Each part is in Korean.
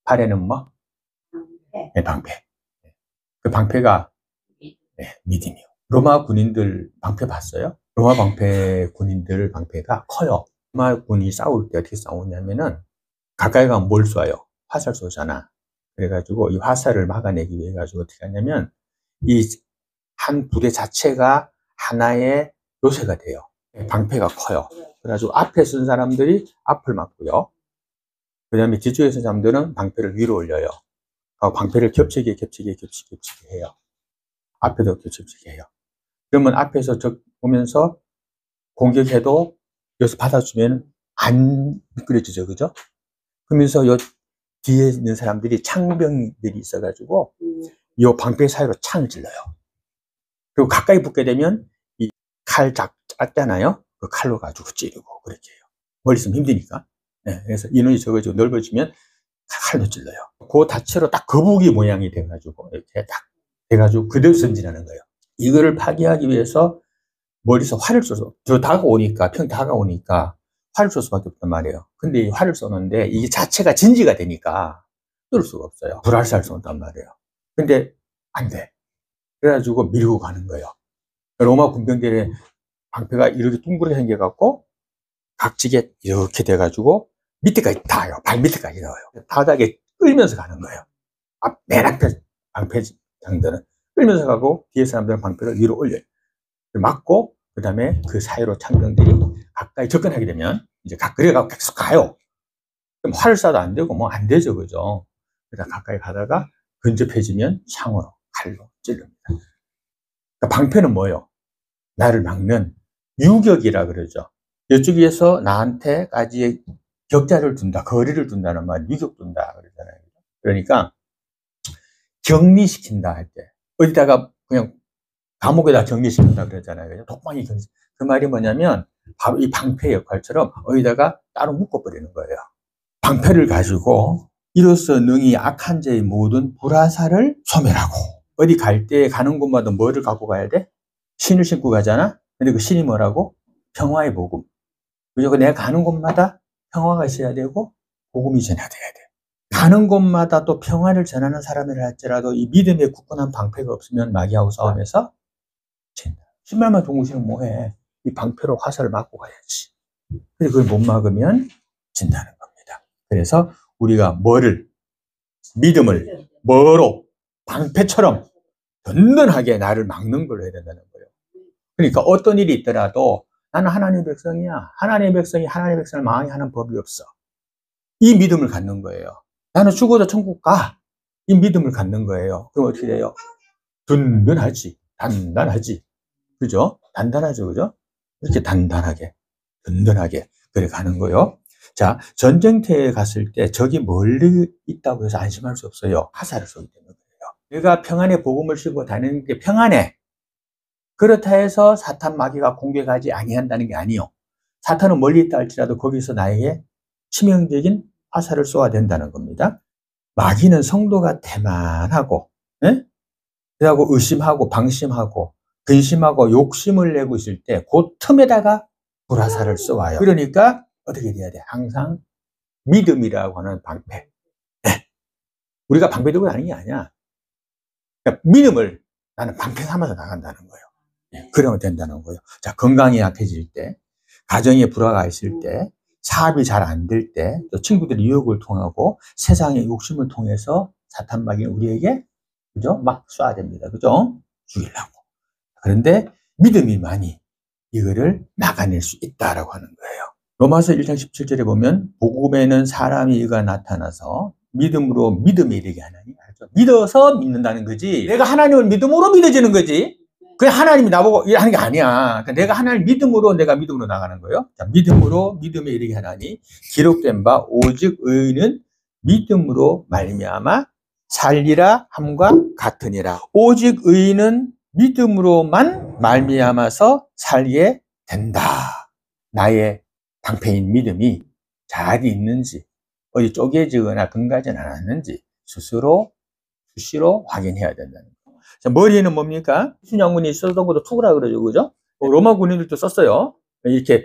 발에는 뭐? 네, 방패. 그 방패가 믿음이요. 로마 군인들 방패 봤어요? 로마 방패 군인들 방패가 커요. 로마 군이 싸울 때 어떻게 싸우냐면은 가까이 가면 뭘 쏴요? 화살 쏘잖아. 그래가지고 이 화살을 막아내기 위해 가지고 어떻게 하냐면 이 한 부대 자체가 하나의 요새가 돼요. 방패가 커요. 그래가지고 앞에 쓴 사람들이 앞을 막고요. 그 다음에 뒤쪽에 쓴 사람들은 방패를 위로 올려요. 방패를 겹치게 해요. 앞에도 겹치게 해요. 그러면 앞에서 적 보면서 공격해도 여기서 받아주면 안 미끄러지죠, 그죠? 그러면서 요 뒤에 있는 사람들이 창병들이 있어가지고 이 방패 사이로 창을 찔러요. 그리고 가까이 붙게 되면 이 칼 작잖아요. 그 칼로 가지고 찌르고 그렇게 해요. 멀리 있으면 힘드니까. 네, 그래서 인원이 적어지고 넓어지면 칼로 찔러요. 그 다채로 딱 거북이 모양이 돼가지고 이렇게 딱 돼가지고 그대로 전진하는 거예요. 이거를 파괴하기 위해서 머리에서 활을 쏘서 다가오니까 활을 쏠 수밖에 없단 말이에요. 근데 이 활을 쏘는데 이게 자체가 진지가 되니까 쏠 수가 없어요. 불활살 쏜단 말이에요. 근데 안 돼. 그래가지고 밀고 가는 거예요. 로마 군병들의 방패가 이렇게 둥그렇게 생겨갖고 각지게 이렇게 돼가지고 밑에까지 닿아요. 발 밑에까지 넣어요. 바닥에 끌면서 가는 거예요. 맨 앞에 방패 장들은 끌면서 가고 뒤에 사람들은 방패를 위로 올려요. 막고 그 다음에 그 사이로 창병들이 가까이 접근하게 되면 이제 그래가 계속 가요. 그럼 활을 쏴도 안 되고 뭐 안 되죠, 그죠? 그러다 가까이 가다가 근접해지면 창으로 칼로 찔릅니다. 그러니까 방패는 뭐예요? 나를 막는 유격이라 그러죠. 이쪽에서 나한테까지의 격자를 둔다, 거리를 둔다는 말, 유격 둔다 그러잖아요. 그러니까 격리시킨다 할 때 어디다가 그냥 감옥에다 격리시킨다 그러잖아요. 독방이 격리. 그 말이 뭐냐면 바로 이 방패 역할처럼 어디다가 따로 묶어버리는 거예요. 방패를 가지고 이로써 능히 악한 자의 모든 불화살을 소멸하고 어디 갈 때 가는 곳마다 뭐를 갖고 가야 돼? 신을 신고 가잖아. 근데 그 신이 뭐라고? 평화의 복음. 그죠? 내가 가는 곳마다 평화가 있어야 되고 복음이 전해야 돼야 돼. 가는 곳마다 또 평화를 전하는 사람이라 할지라도 이 믿음의 굳건한 방패가 없으면 마귀하고 싸움에서 진다. 신발만 동무시는 뭐해? 이 방패로 화살을 맞고 가야지. 근데 그걸 못 막으면 진다는 겁니다. 그래서 우리가 믿음을 뭐로? 방패처럼 든든하게 나를 막는 걸로 해야 된다는 거예요. 그러니까 어떤 일이 있더라도 나는 하나님의 백성이야. 하나님의 백성이 하나님의 백성을 망하게 하는 법이 없어. 이 믿음을 갖는 거예요. 나는 죽어도 천국 가. 이 믿음을 갖는 거예요. 그럼 어떻게 돼요? 든든하지. 단단하지. 그죠? 단단하죠. 그죠? 이렇게 단단하게, 든든하게 그래 가는 거예요. 자, 전쟁터에 갔을 때 적이 멀리 있다고 해서 안심할 수 없어요. 화살을 쏘기 때문에 그래요. 내가 평안의 복음을 싣고 다니는 게 평안해. 그렇다 해서 사탄 마귀가 공격하지 아니한다는 게 아니요. 사탄은 멀리 있다 할지라도 거기서 나에게 치명적인 화살을 쏘아야 된다는 겁니다. 마귀는 성도가 태만하고, 예? 그리고 의심하고 방심하고 근심하고 욕심을 내고 있을 때 그 틈에다가 불화살을 쏘아요. 그러니까 어떻게 돼야 돼? 항상 믿음이라고 하는 방패. 네. 우리가 방패 들고 다니는 게 아니야. 그러니까 믿음을 나는 방패 삼아서 나간다는 거예요. 네. 그러면 된다는 거예요. 자, 건강이 약해질 때, 가정에 불화가 있을 때, 사업이 잘 안 될 때, 또 친구들의 유혹을 통하고 세상의 욕심을 통해서 사탄 마귀는 우리에게 그죠? 막 쏴야 됩니다. 그죠? 죽이려고. 그런데 믿음이 많이 이거를 막아낼 수 있다라고 하는 거예요. 로마서 1장 17절에 보면 복음에는 사람이 의가 나타나서 믿음으로 믿음에 이르게 하나니 믿어서 믿는다는 거지. 내가 하나님을 믿음으로 믿어지는 거지. 그냥 하나님이 나보고 하는 게 아니야. 그러니까 내가 하나님을 믿음으로 나가는 거예요. 자, 믿음으로 믿음에 이르게 하나니 기록된 바 오직 의인은 믿음으로 말미암아 살리라 함과 같으니라. 오직 의인은 믿음으로만 말미암아서 살게 된다. 나의 방패인 믿음이 잘 있는지 어디 쪼개지거나 금가지 않았는지 스스로 수시로 확인해야 된다는 거예요. 자, 머리에는 뭡니까? 순양군이 썼던 것도 투구라 그러죠, 그죠? 로마 군인들도 썼어요. 이렇게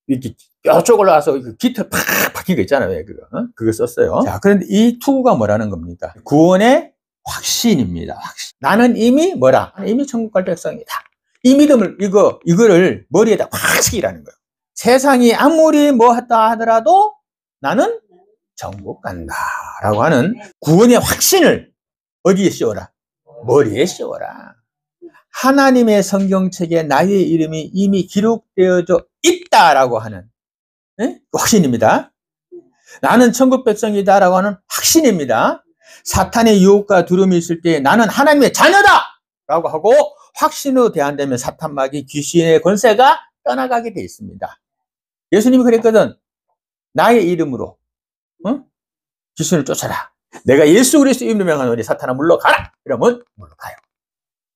이렇게 뼈쪽 올라와서 깃털 팍 박힌 거 있잖아요. 그거. 그거 썼어요. 자, 그런데 이 투구가 뭐라는 겁니까? 구원의 확신입니다. 확신. 나는 이미 뭐라? 이미 천국 갈 백성이다. 이 믿음을, 이거를 머리에다 확 새기라는 거예요. 세상이 아무리 뭐 했다 하더라도 나는 천국 간다. 라고 하는 구원의 확신을 어디에 씌워라? 머리에 씌워라. 하나님의 성경책에 나의 이름이 이미 기록되어져 있다라고 하는 확신입니다. 나는 천국 백성이다라고 하는 확신입니다. 사탄의 유혹과 두려움이 있을 때 나는 하나님의 자녀다! 라고 하고 확신으로 대한다면 사탄마귀 귀신의 권세가 떠나가게 되어 있습니다. 예수님이 그랬거든. 나의 이름으로 귀신을 쫓아라. 내가 예수 그리스도 이름으로 명하노니 사탄아 물러가라. 이러면 물러가요.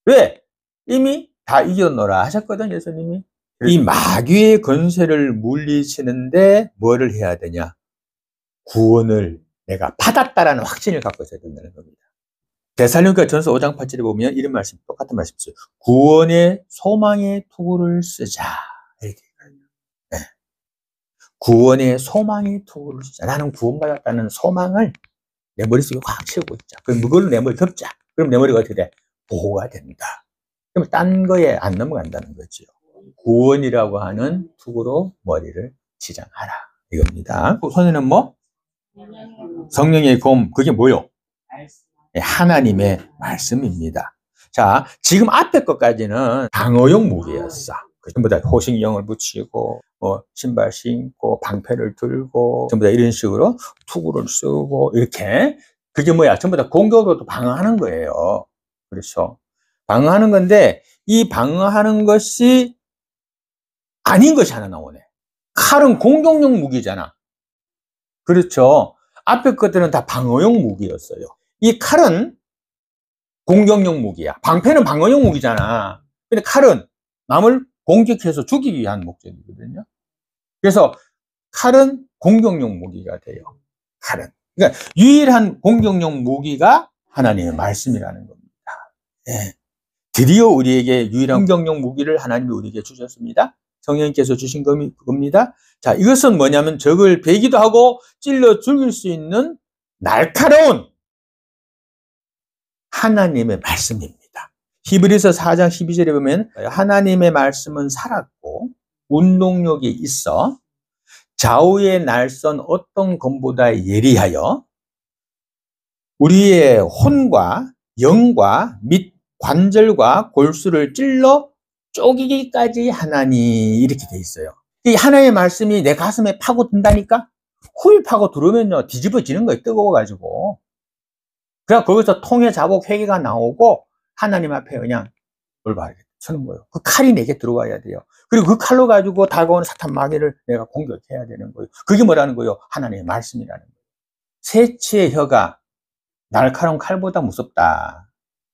왜? 이미 다 이겼노라 하셨거든 예수님이. 이 마귀의 권세를 물리치는데 뭐를 해야 되냐? 구원을 내가 받았다라는 확신을 갖고 있어야 된다는 겁니다. 데살로니가 전서 5장 8절에 보면 이런 말씀, 똑같은 말씀 있어요. 구원의 소망의 투구를 쓰자. 이렇게 네. 구원의 소망의 투구를 쓰자. 나는 구원받았다는 소망을 내 머릿속에 확 채우고 있자. 그럼 그걸로 내 머리 덮자. 그럼 내 머리가 어떻게 돼? 보호가 된다. 그럼 딴 거에 안 넘어간다는 거죠. 구원이라고 하는 투구로 머리를 지장하라. 이겁니다. 손에는 뭐? 성령의 검. 그게 뭐요? 하나님의 말씀입니다. 자, 지금 앞에 것까지는 방어용 무기였어. 전부 다 호식영을 붙이고, 신발 신고, 방패를 들고, 전부 다 이런 식으로 투구를 쓰고, 이렇게. 그게 뭐야? 전부 다 공격으로 방어하는 거예요. 그렇죠. 방어하는 건데, 이 방어하는 것이 아닌 것이 하나 나오네. 칼은 공격용 무기잖아. 그렇죠. 앞에 것들은 다 방어용 무기였어요. 이 칼은 공격용 무기야. 방패는 방어용 무기잖아. 근데 칼은 남을 공격해서 죽이기 위한 목적이거든요. 그래서 칼은 공격용 무기가 돼요. 칼은. 그러니까 유일한 공격용 무기가 하나님의 말씀이라는 겁니다. 네. 드디어 우리에게 유일한 공격용 무기를 하나님이 우리에게 주셨습니다. 성령님께서 주신 겁니다. 자, 이것은 뭐냐면 적을 베기도 하고 찔러 죽일 수 있는 날카로운 하나님의 말씀입니다. 히브리서 4장 12절에 보면 하나님의 말씀은 살았고 운동력이 있어 좌우의 날선 어떤 검보다 예리하여 우리의 혼과 영과 및 관절과 골수를 찔러 쪼개기까지 하나니 이렇게 돼 있어요. 이 하나님의 말씀이 내 가슴에 파고든다니까? 훌 파고 들어오면요 뒤집어지는 거예요. 뜨거워가지고. 그래서 거기서 통해 자복 회개가 나오고 하나님 앞에 그냥 올바르게 서는 거예요. 그 칼이 내게 들어와야 돼요. 그리고 그 칼로 가지고 다가오는 사탄 마귀를 내가 공격해야 되는 거예요. 그게 뭐라는 거예요? 하나님의 말씀이라는 거예요. 새치의 혀가 날카로운 칼보다 무섭다.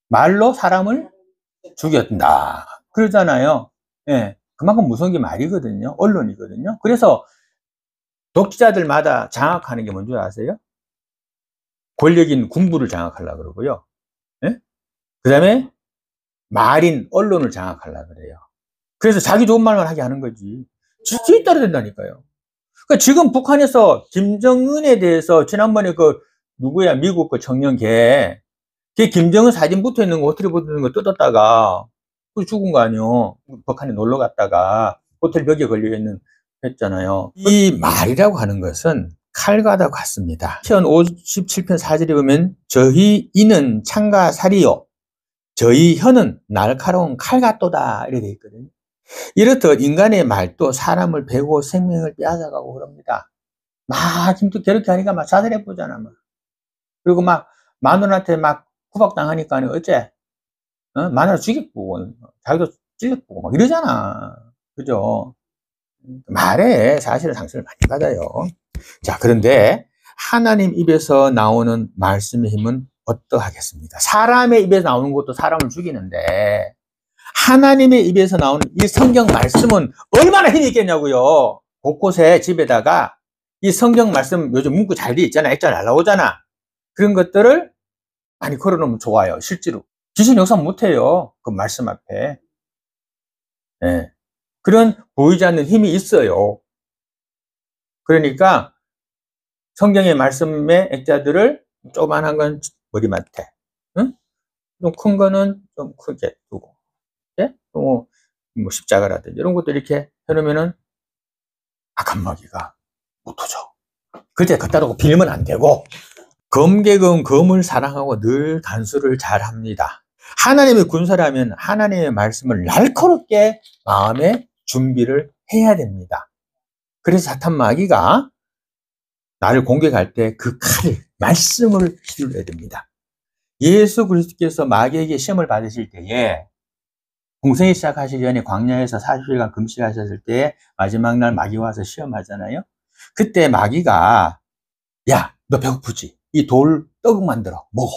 말로 사람을 죽였다. 그러잖아요. 예. 그만큼 무서운 게 말이거든요. 언론이거든요. 그래서 독재자들마다 장악하는 게 뭔지 아세요? 권력인 군부를 장악하려고 그러고요. 예? 그 다음에 말인 언론을 장악하려고 그래요. 그래서 자기 좋은 말만 하게 하는 거지. 지에 따라 된다니까요. 그러니까 지금 북한에서 김정은에 대해서 지난번에 누구야? 미국 그 청년 걔 김정은 사진 붙어 있는 거, 호텔에 붙어 있는 거 뜯었다가 죽은 거 아니요. 북한에 놀러 갔다가 호텔 벽에 걸려있는 했잖아요. 이 말이라고 하는 것은 칼과도 같습니다. 시편 57편 4절에 보면 저희 이는 창과 살이요 저희 혀는 날카로운 칼 같도다 이렇게 되어 있거든요. 이렇듯 인간의 말도 사람을 베고 생명을 빼앗아가고 그럽니다. 막 힘도 괴롭게 하니까 막 자살해 보잖아. 막. 그리고 막 마누라한테 막 구박당하니까 어째? 마누라 죽였고 자기도 찔렸고 막 이러잖아. 그죠? 말에 사실은 상처를 많이 받아요. 자, 그런데 하나님 입에서 나오는 말씀의 힘은 어떠하겠습니까? 사람의 입에서 나오는 것도 사람을 죽이는데 하나님의 입에서 나오는 이 성경 말씀은 얼마나 힘이 있겠냐고요. 곳곳에 집에다가 이 성경 말씀 요즘 문구 잘 돼 있잖아. 액자 잘 나오잖아. 그런 것들을 많이 걸어놓으면 좋아요. 실제로 귀신 역사 못해요. 그 말씀 앞에. 네. 그런 보이지 않는 힘이 있어요. 그러니까 성경의 말씀의 액자들을 조그만한 건 머리맡에, 응? 좀 큰 거는 좀 크게 두고, 예? 뭐 십자가라든지 이런 것도 이렇게 해놓으면은 악한 마귀가 못 오죠. 그때 그따르고 빌면 안 되고, 검객은 검을 사랑하고 늘 간수를 잘 합니다. 하나님의 군사라면 하나님의 말씀을 날카롭게 마음에 준비를 해야 됩니다. 그래서 사탄 마귀가 나를 공격할 때 그 칼을, 말씀을 휘둘러야 됩니다. 예수 그리스도께서 마귀에게 시험을 받으실 때에 공생이 시작하시기 전에 광야에서 40일간 금식하셨을 때 마지막 날 마귀가 와서 시험하잖아요. 그때 마귀가 야, 너 배고프지? 이 돌 떡 만들어 먹어.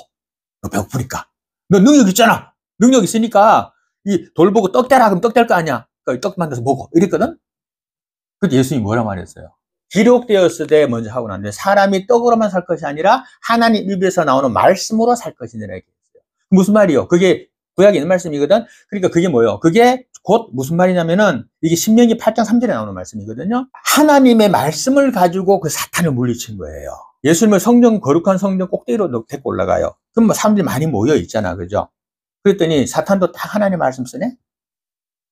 너 배고프니까. 너 능력 있잖아. 능력 있으니까 이 돌 보고 떡 대라 그럼 떡 될 거 아니야. 그러니까 떡 만들어서 먹어. 이랬거든. 근데 예수님이 뭐라 말했어요? 기록되었으되 먼저 하고 났는데 사람이 떡으로만 살 것이 아니라 하나님 입에서 나오는 말씀으로 살 것이니라 했어요. 무슨 말이요? 그게 구약에 있는 말씀이거든. 그러니까 그게 뭐예요? 그게 곧 무슨 말이냐면은 이게 신명기 8장 3절에 나오는 말씀이거든요. 하나님의 말씀을 가지고 그 사탄을 물리친 거예요. 예수님을 성령, 거룩한 성령 꼭대기로 데리고 올라가요. 그럼 뭐 사람들이 많이 모여 있잖아. 그죠? 그랬더니 사탄도 딱 하나님의 말씀 쓰네?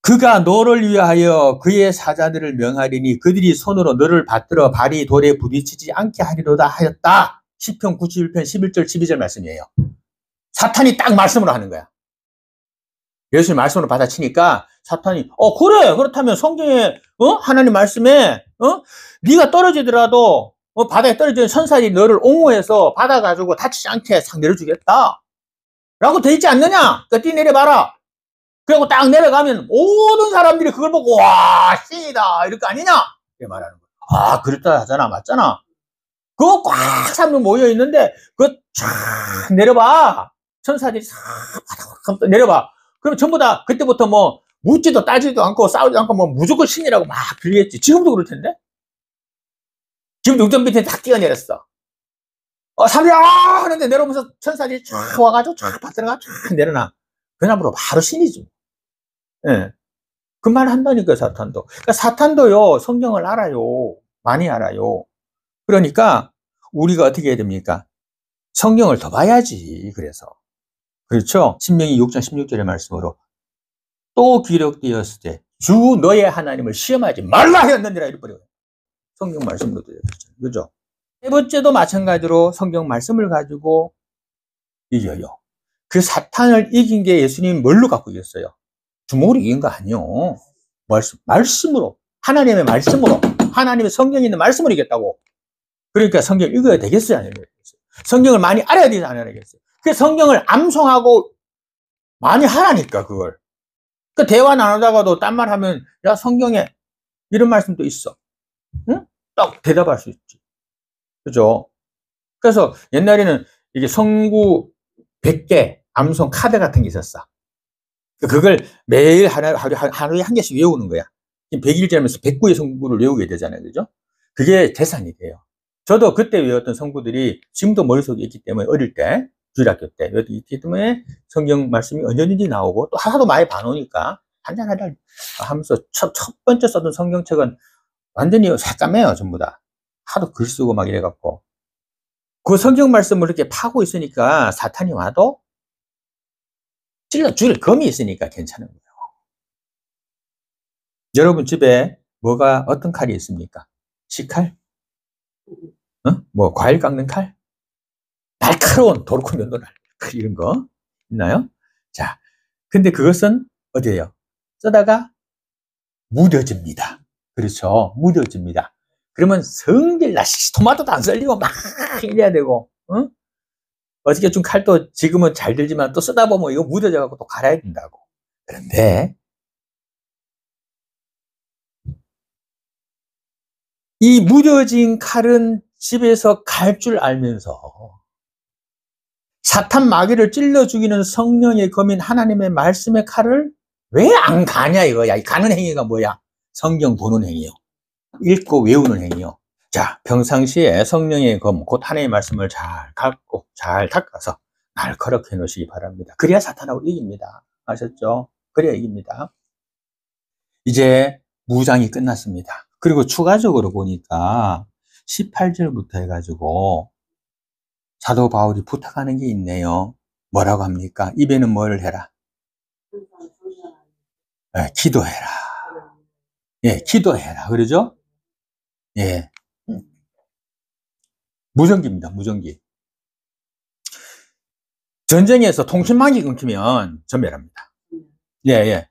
그가 너를 위하여 그의 사자들을 명하리니 그들이 손으로 너를 받들어 발이 돌에 부딪히지 않게 하리로다 하였다. 시편 91편 11절 12절 말씀이에요. 사탄이 딱 말씀으로 하는 거야. 예수님 말씀으로 받아치니까 사탄이 그래 그렇다면 성경에 하나님 말씀에 네가 떨어지더라도 바다에 떨어지는 천사들이 너를 옹호해서 받아가지고 다치지 않게 싹 내려주겠다 라고 돼 있지 않느냐? 그러니까 뛰내려봐라. 그리고 딱 내려가면 모든 사람들이 그걸 보고 와 신이다 이럴 거 아니냐? 이렇게 말하는 거야. 아 그렇다 하잖아. 맞잖아. 그거 꽉 사람들 모여있는데 그거 쫙 내려봐. 천사들이 싹 내려봐. 그럼 전부 다 그때부터 뭐 묻지도 따지도 않고 싸우지도 않고 뭐 무조건 신이라고 막 빌겠지. 지금도 그럴 텐데. 지금도 운전 밑에 딱 뛰어내렸어. 사람들이 하는데 내려오면서 천사들이 쫙 와가지고 쫙 받들어가 쫙 내려놔. 그날부로 바로 신이지. 예. 그 말 한다니까 사탄도. 그러니까 사탄도요 성경을 알아요. 많이 알아요. 그러니까 우리가 어떻게 해야 됩니까? 성경을 더 봐야지. 그래서 그렇죠? 신명기 6장 16절의 말씀으로 또 기록되었을 때 주 너의 하나님을 시험하지 말라 하였느니라 이래버려요. 성경 말씀으로 되었죠. 그죠? 세 번째도 마찬가지로 성경 말씀을 가지고 이겨요. 그 사탄을 이긴 게 예수님 뭘로 갖고 이겼어요? 주먹으로 이긴 거 아니요. 말씀으로. 하나님의 말씀으로. 하나님의 성경에 있는 말씀으로 이겼다고. 그러니까 성경을 읽어야 되겠어요? 안 읽어야 되겠어요? 성경을 많이 알아야 되겠어요? 안 알아야 되겠어요? 그 성경을 암송하고 많이 하라니까, 그걸. 그 대화 나누다가도 딴 말 하면, 야, 성경에 이런 말씀도 있어. 응? 딱 대답할 수 있지. 그죠? 그래서 옛날에는 이게 성구 100개 암송 카드 같은 게 있었어. 그걸 매일 하루에 한 개씩 외우는 거야. 100일째면서 109의 성구를 외우게 되잖아요. 그죠? 그게 재산이 돼요. 저도 그때 외웠던 성구들이 지금도 머릿속에 있기 때문에 어릴 때, 주일학교 때 있기 때문에 성경 말씀이 언제든지 나오고 또 하도 많이 봐놓으니까 한장 한장 하면서 첫 번째 썼던 성경책은 완전히 새까매요. 전부 다. 하도 글 쓰고 막 이래갖고. 그 성경 말씀을 이렇게 파고 있으니까 사탄이 와도 찔러 죽일 검이 있으니까 괜찮은 거예요. 여러분 집에 어떤 칼이 있습니까? 식칼? 뭐 과일 깎는 칼? 날카로운 도르코 면도날 이런 거 있나요? 자, 근데 그것은 어디예요? 쓰다가 무뎌집니다. 그렇죠? 무뎌집니다. 그러면 성질 토마토도 안 썰리고 막 이래야 되고, 어떻게 좀 칼도 지금은 잘 들지만 또 쓰다 보면 이거 묻어져갖고 또 갈아야 된다고. 그런데 이 무뎌진 칼은 집에서 갈 줄 알면서 사탄 마귀를 찔러 죽이는 성령의 검인 하나님의 말씀의 칼을 왜 안 가냐 이거야. 이 가는 행위가 뭐야? 성경 보는 행위요. 읽고 외우는 행위요. 자, 평상시에 성령의 검, 곧 하나님의 말씀을 잘 갖고 잘 닦아서 날카롭게 놓으시기 바랍니다. 그래야 사탄하고 이깁니다. 아셨죠? 그래야 이깁니다. 이제 무장이 끝났습니다. 그리고 추가적으로 보니까 18절부터 해가지고 사도 바울이 부탁하는 게 있네요. 뭐라고 합니까? 입에는 뭐를 해라? 기도해라. 예, 기도해라. 그러죠? 예. 무전기입니다, 무전기. 전쟁에서 통신망이 끊기면 전멸합니다. 예, 예.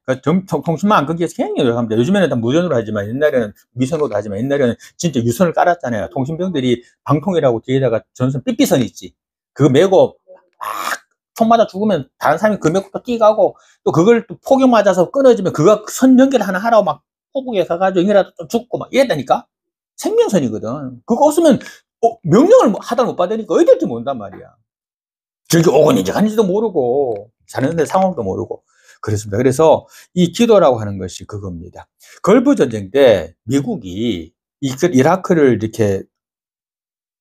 통신망 안 끊기해서 굉장히 노력합니다. 요즘에는 다 무전으로 하지만 옛날에는 미선으로도 하지만 옛날에는 진짜 유선을 깔았잖아요. 통신병들이 방통이라고 뒤에다가 전선 삐삐선 있지. 그거 메고 막 총 맞아 죽으면 다른 사람이 그 메고 또 뛰가고 또 그걸 또 폭격 맞아서 끊어지면 그거 선 연결 하나 하라고 막 포국에 가가지고 이라도 좀 죽고 막 이랬다니까? 생명선이거든. 그거 없으면 명령을 하다 못 받으니까 어디 될지 모른단 말이야. 저기 오건인지 가는지도 모르고 사는데 상황도 모르고 그렇습니다. 그래서 이 기도라고 하는 것이 그겁니다. 걸프 전쟁 때 미국이 이라크를 이렇게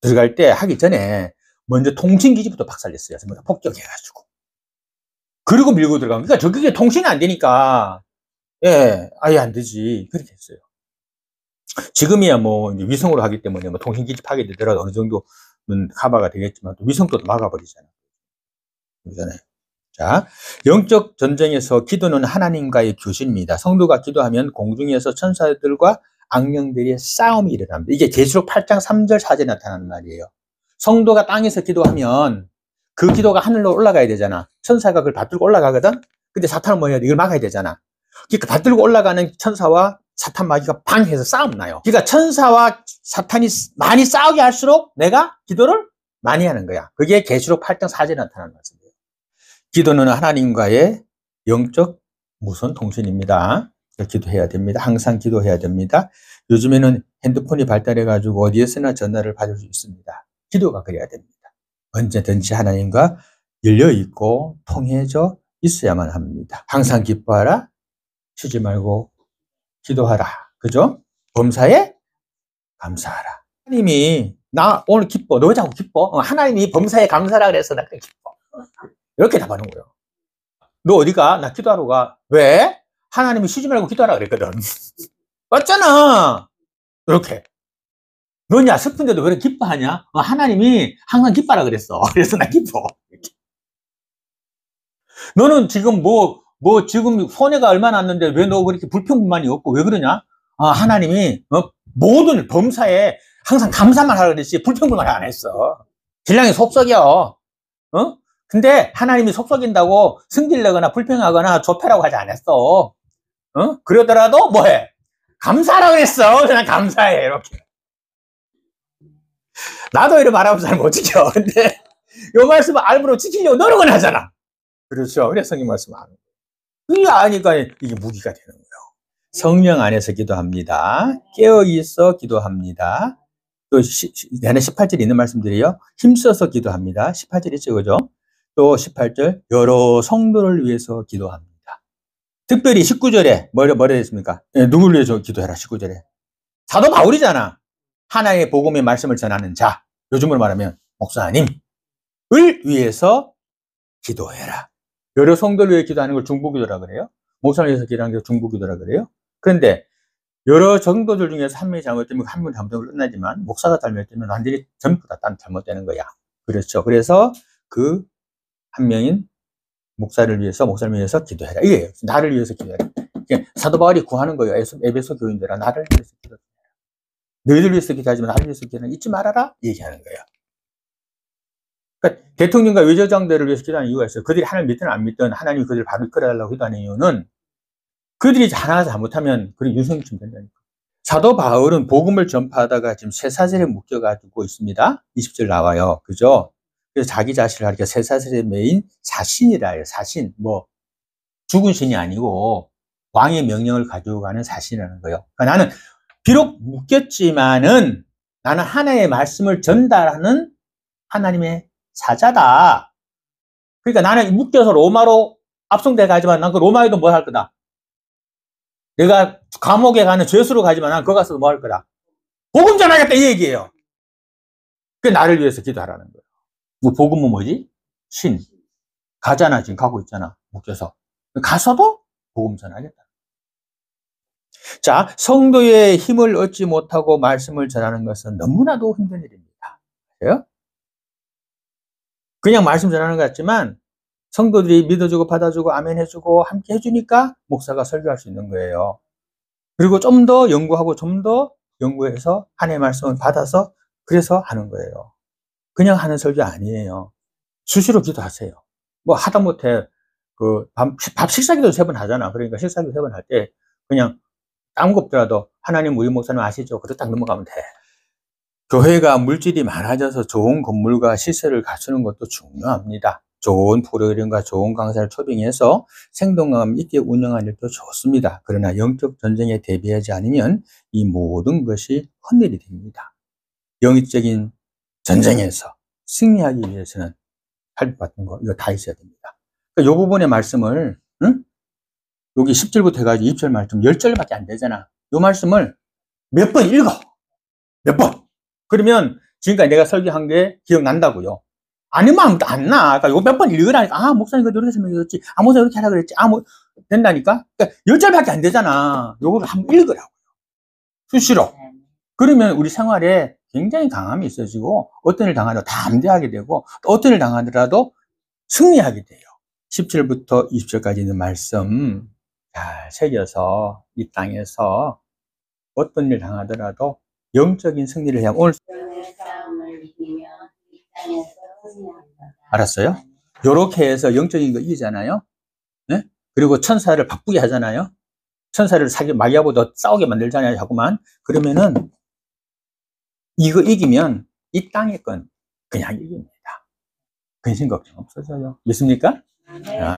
들어갈 때 하기 전에 먼저 통신기지부터 박살냈어요. 폭격해가지고. 그리고 밀고 들어가면 그러니까 저게 통신이 안 되니까 예, 아예 안 되지. 그렇게 했어요. 지금이야 뭐 위성으로 하기 때문에 뭐 통신기지 파괴되더라도 어느 정도는 커버가 되겠지만 또 위성도 막아버리잖아요. 그러잖아요. 자, 영적 전쟁에서 기도는 하나님과의 교신입니다. 성도가 기도하면 공중에서 천사들과 악령들의 싸움이 일어납니다. 이게 계시록 8장 3절 4절에 나타나는 말이에요. 성도가 땅에서 기도하면 그 기도가 하늘로 올라가야 되잖아. 천사가 그걸 받들고 올라가거든? 근데 사탄은 뭐야? 이걸 막아야 되잖아. 그러니까 받들고 올라가는 천사와 사탄 마귀가 방해해서 싸움 나요. 그러니까 천사와 사탄이 많이 싸우게 할수록 내가 기도를 많이 하는 거야. 그게 계시록 8장 4절에 나타나는 말씀이에요. 기도는 하나님과의 영적 무선 통신입니다. 기도해야 됩니다. 항상 기도해야 됩니다. 요즘에는 핸드폰이 발달해가지고 어디에서나 전화를 받을 수 있습니다. 기도가 그래야 됩니다. 언제든지 하나님과 열려있고 통해져 있어야만 합니다. 항상 기뻐하라. 쉬지 말고 기도하라. 그죠? 범사에 감사하라. 하나님이 나 오늘 기뻐. 너 왜 자꾸 기뻐? 하나님이 범사에 감사하라 그래서 나 그래 기뻐. 이렇게 답하는 거예요. 너 어디 가? 나 기도하러 가. 왜? 하나님이 쉬지 말고 기도하라 그랬거든. 맞잖아. 이렇게. 너냐 슬픈데도 왜 기뻐하냐? 하나님이 항상 기뻐하라 그랬어. 그래서 나 기뻐. 이렇게. 너는 지금 지금 손해가 얼마 났는데 왜 너 그렇게 불평만이 없고 왜 그러냐? 하나님이 모든 범사에 항상 감사만 하라 그랬지 불평불만 안 했어. 신랑이 속썩여. 근데 하나님이 속썩인다고 승질내거나 불평하거나 조패라고 하지 않았어. 그러더라도 뭐해? 감사하라 그랬어. 그냥 감사해. 이렇게. 나도 이런 말하면 잘 못 지켜. 근데 이 말씀을 알므로 지키려고 노력은 하잖아. 그렇죠. 그래서 성경 말씀 안 해요. 그게 아니까 이게 무기가 되는 거예요. 성령 안에서 기도합니다. 깨어있어 기도합니다. 또 내내 18절에 있는 말씀들이요. 힘써서 기도합니다. 18절 있죠. 그죠? 또 18절 여러 성도를 위해서 기도합니다. 특별히 19절에 뭐라 했습니까? 누구를 위해서 기도해라. 19절에 사도 바울이잖아. 하나님의 복음의 말씀을 전하는 자, 요즘으로 말하면 목사님을 위해서 기도해라. 여러 성도를 위해 기도하는 걸 중보기도라 그래요. 목사를 위해서 기도하는 게 중보기도라 그래요. 그런데 여러 정도들 중에서 한 명이 잘못되면 한 명이 잘못되면 끝나지만 목사가 잘못되면 완전히 전부 다 잘못되는 거야. 그렇죠. 그래서 그 한 명인 목사를 위해서 기도해라. 이게요. 나를 위해서 기도해라. 사도 바울이 구하는 거예요. 에베소 교인들아, 나를 위해서 기도해라. 너희들 위해서 기도하지만 나를 위해서 기도하는 잊지 말아라. 얘기하는 거예요. 그러니까 대통령과 외교장들을 위해서 기도하는 이유가 있어요. 그들이 하나님 믿든 안 믿든 하나님이 그들을 바로 이끌어달라고 기도하는 이유는 그들이 하나 잘못하면 그런 유성이 좀 된다니까. 사도 바울은 복음을 전파하다가 지금 쇠사슬에 묶여가지고 있습니다. 20절 나와요. 그죠? 그래서 자기 자신을 가리켜 쇠사슬에 매인 사신이라 해요. 사신. 죽은 신이 아니고 왕의 명령을 가지고 가는 사신이라는 거예요. 그러니까 나는 비록 묶였지만은 나는 하나님의 말씀을 전달하는 하나님의 사자다. 그러니까 나는 묶여서 로마로 압송돼 가지만 난 그 로마에도 뭘 할 거다. 내가 감옥에 가는 죄수로 가지만 난 거기 가서도 뭐 할 거다. 복음 전하겠다 이 얘기예요. 그게 나를 위해서 기도하라는 거예요. 복음은 뭐지? 신. 가잖아. 지금 가고 있잖아. 묶여서. 가서도 복음 전하겠다. 자, 성도의 힘을 얻지 못하고 말씀을 전하는 것은 너무나도 힘든 일입니다. 그래요? 그냥 말씀 전하는 것 같지만 성도들이 믿어주고 받아주고 아멘 해주고 함께 해주니까 목사가 설교할 수 있는 거예요. 그리고 좀 더 연구하고 좀 더 연구해서 하나님의 말씀을 받아서 그래서 하는 거예요. 그냥 하는 설교 아니에요. 수시로 기도하세요. 뭐 하다못해 밥 식사기도 3번 하잖아. 그러니까 식사기도 3번 할 때 그냥 아무것도 없더라도 하나님 우리 목사님 아시죠? 그렇게 딱 넘어가면 돼. 교회가 물질이 많아져서 좋은 건물과 시설을 갖추는 것도 중요합니다. 좋은 프로그램과 좋은 강사를 초빙해서 생동감 있게 운영하는 일도 좋습니다. 그러나 영적 전쟁에 대비하지 않으면 이 모든 것이 헛일이 됩니다. 영적인 전쟁에서 승리하기 위해서는 할 같은 거 이거 다 있어야 됩니다. 그러니까 이 부분의 말씀을 여기 10절부터 해가지고 20절 말씀 10절밖에 안 되잖아. 이 말씀을 몇 번 읽어. 몇 번. 그러면 지금까지 내가 설교한 게 기억난다고요. 아니면 안 나. 그러니까 이거 몇 번 읽으라니까. 아, 목사님 이렇게 설명했지. 아, 목사님 이렇게 하라 그랬지. 아, 뭐 된다니까. 그러니까 10절밖에 안 되잖아. 요거를 한번 읽으라고. 수시로. 그러면 우리 생활에 굉장히 강함이 있어지고 어떤 일 당하더라도 담대하게 되고 또 어떤 일 당하더라도 승리하게 돼요. 17부터 20절까지 있는 말씀 잘 새겨서 이 땅에서 어떤 일 당하더라도 영적인 승리를 해야 오늘 알았어요? 요렇게 해서 영적인 거 이기잖아요. 네? 그리고 천사를 바꾸게 하잖아요. 천사를 마귀하고도 싸우게 만들잖아요. 자꾸만. 그러면은 이거 이기면 이 땅의 건 그냥 이깁니다. 근심 걱정 없어져요. 믿습니까? 네.